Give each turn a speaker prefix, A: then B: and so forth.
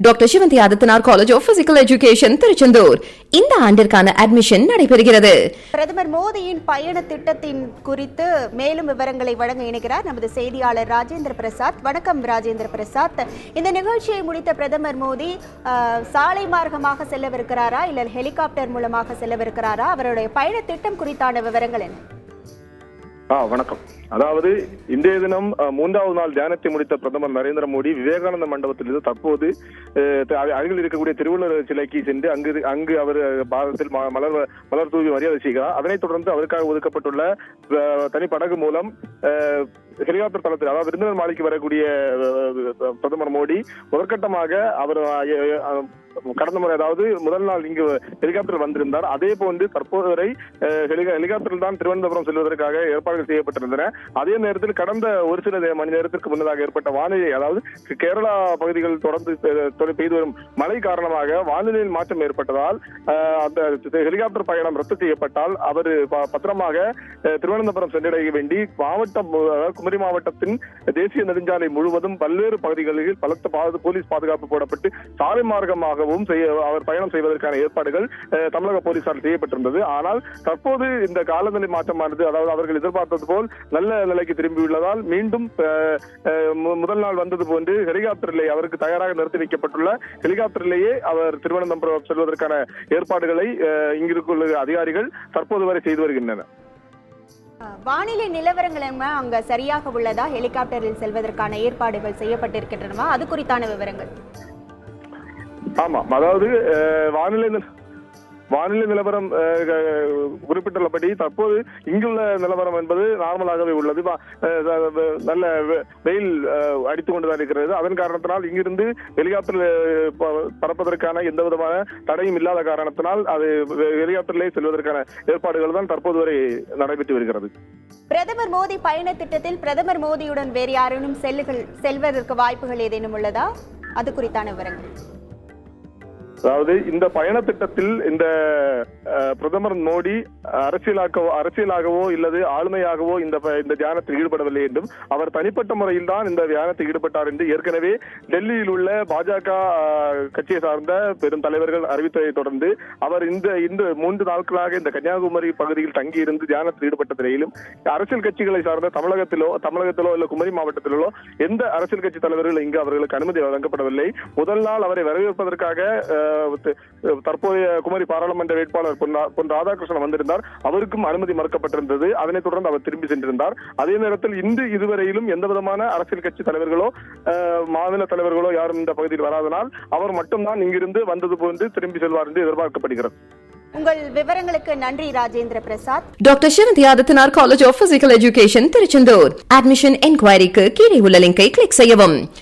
A: Doctor Sivanthi Adithanar college of physical education Tiruchendur இந்த ஆண்டிற்கான admission நடைபெறுகிறது.
B: பிரதமர் மோடியின் பயண திட்டத்தின் குறித்து மேலும் விவரங்களை வழங்க இணைகிறார் நமது செய்தியாளர் ராஜேந்திர பிரசாத். வணக்கம் ராஜேந்திர பிரசாத். இந்த நிகழ்ச்சியை முடித்த பிரதமர் மோடி சாலை மார்க்கமாக செல்லவிருக்கிறாரா இல்ல ஹெலிகாப்டர் மூலமாக செல்லவிருக்கிறாரா? அவருடைய பயண திட்டம் குறித்தான விவரங்கள் என்ன?
C: வணக்கம். அதாவது இன்றைய தினம் 3வது நாள் தியானத்தை முடித்த பிரதமர் நரேந்திர மோடி விவேகானந்த மண்டபத்திலிருந்து தற்போது அருகில் இருக்கக்கூடிய திருவள்ளுவர் சிலைக்கு சென்று அங்கு அவர் பாரதத்தில் மலர் தூவி மரியாதை செய்கிறார். அதனைத் தொடர்ந்து அவருக்காக ஒதுக்கப்பட்டுள்ள தனி படகு மூலம் ஹெலிகாப்டர் தளத்தில் அதாவது விருந்தினர் மாளிகைக்கு வரக்கூடிய பிரதமர் மோடி முதற்கட்டமாக அவர் கடந்த முறை அதாவது முதல் நாள் இங்கு ஹெலிகாப்டர் வந்திருந்தார். அதே போன்று தற்போது வரை ஹெலிகாப்டரில் தான் திருவனந்தபுரம் செல்வதற்காக ஏற்பாடுகள் செய்யப்பட்டிருந்தன. அதே நேரத்தில் கடந்த ஒரு சில மணி நேரத்திற்கு முன்னதாக ஏற்பட்ட வானிலை அதாவது கேரளா பகுதிகள் தொடர்ந்து பெய்து வரும் மழை காரணமாக வானிலையில் மாற்றம் ஏற்பட்டதால் அந்த ஹெலிகாப்டர் பயணம் ரத்து செய்யப்பட்டால் அவர் பத்திரமாக திருவனந்தபுரம் சென்றடைய வேண்டி மாவட்டம் குமரி மாவட்டத்தின் தேசிய நெடுஞ்சாலை முழுவதும் பல்வேறு பகுதிகளில் பலத்த போலீஸ் பாதுகாப்பு போடப்பட்டு சாலை மார்க்கமாகவும் அவர் பயணம் செய்வதற்கான ஏற்பாடுகள் தமிழக போலீசார் செய்யப்பட்டிருந்தது. ஆனால் தற்போது இந்த காலநிலை மாற்றமானது அதாவது அவர்கள் எதிர்பார்த்தது போல் நல்ல நிலைக்கு திரும்பியுள்ளதால் மீண்டும் முதல் நாள் வந்தது போன்று ஹெலிகாப்டரிலே அவருக்கு தயாராக நிறுத்தி வைக்கப்பட்டுள்ள ஹெலிகாப்டரிலேயே அவர் திருவனந்தபுரம் செல்வதற்கான ஏற்பாடுகளை இங்கிருக்குள்ள அதிகாரிகள் தற்போது வரை செய்து வருகின்றனர்.
B: வானிலை நிலவரங்கள் அங்க சரியாக உள்ளதா? ஹெலிகாப்டரில் செல்வதற்கான ஏற்பாடுகள் செய்யப்பட்டிருக்கின்றனவா? அது குறித்தான விவரங்கள்.
C: ஆமாம், அதாவது வானிலை நிலவரம் குறிப்பிட்டுள்ளபடி தற்போது இங்குள்ள நிலவரம் என்பது நார்மலாகவே உள்ளது. நல்ல வெயில் அடித்துக் கொண்டுதான் இருக்கிறது. அதன் காரணத்தினால் இங்கிருந்து ஹெலிகாப்டர் பறப்பதற்கான எந்த விதமான தடையும் இல்லாத காரணத்தினால் அது ஹெலிகாப்டரிலே செல்வதற்கான ஏற்பாடுகள் தான் தற்போது வரை நடைபெற்று வருகிறது.
B: பிரதமர் மோடி பயண திட்டத்தில் பிரதமர் மோடியுடன் வேறு யாரும் செல்வதற்கு வாய்ப்புகள் ஏதேனும் உள்ளதா? அது குறித்தான விவரங்கள்.
C: அதாவது இந்த பயண திட்டத்தில் இந்த பிரதமர் மோடி அரசியலாகவோ இல்லது ஆளுமையாகவோ இந்த தியானத்தில் ஈடுபடவில்லை என்றும் அவர் தனிப்பட்ட முறையில் தான் இந்த தியானத்தில் ஈடுபட்டார் என்று ஏற்கனவே டெல்லியில் உள்ள பாஜக கட்சியை சார்ந்த பெரும் தலைவர்கள் அறிவித்ததை தொடர்ந்து அவர் இந்த 3 நாட்களாக இந்த கன்னியாகுமரி பகுதியில் தங்கியிருந்து தியானத்தில் ஈடுபட்ட நிலையிலும் அரசியல் கட்சிகளை சார்ந்த தமிழகத்திலோ இல்ல குமரி மாவட்டத்திலோ எந்த அரசியல் கட்சி தலைவர்கள் இங்கு அவர்களுக்கு அனுமதி வழங்கப்படவில்லை. முதல் நாள் அவரை வரவேற்பதற்காக தற்போதைய குமரி பாராளுமன்ற வேட்பாளர் பொன் ராதாகிருஷ்ணன் வந்திருந்தார். அவருக்கும் அனுமதி மறுக்கப்பட்டிருந்தது. அதனைத் தொடர்ந்து அவர் திரும்பி சென்றிருந்தார். அதே நேரத்தில் இதுவரையிலும் எந்த விதமான அரசியல் கட்சி தலைவர்களோ மாநில தலைவர்களோ யாரும் இந்த பகுதியில் வராதனால் அவர் மட்டும்தான் இங்கிருந்து வந்தது போன்று திரும்பி செல்வார் என்று எதிர்பார்க்கப்படுகிறது.
B: உங்கள் விவரங்களுக்கு நன்றி Rajendra Prasad.
A: Doctor Sivanthi Adithanar college of physical education Tiruchendur admission என்கொயரிக்கு கீழே உள்ள லிங்கை கிளிக் செய்யவும்.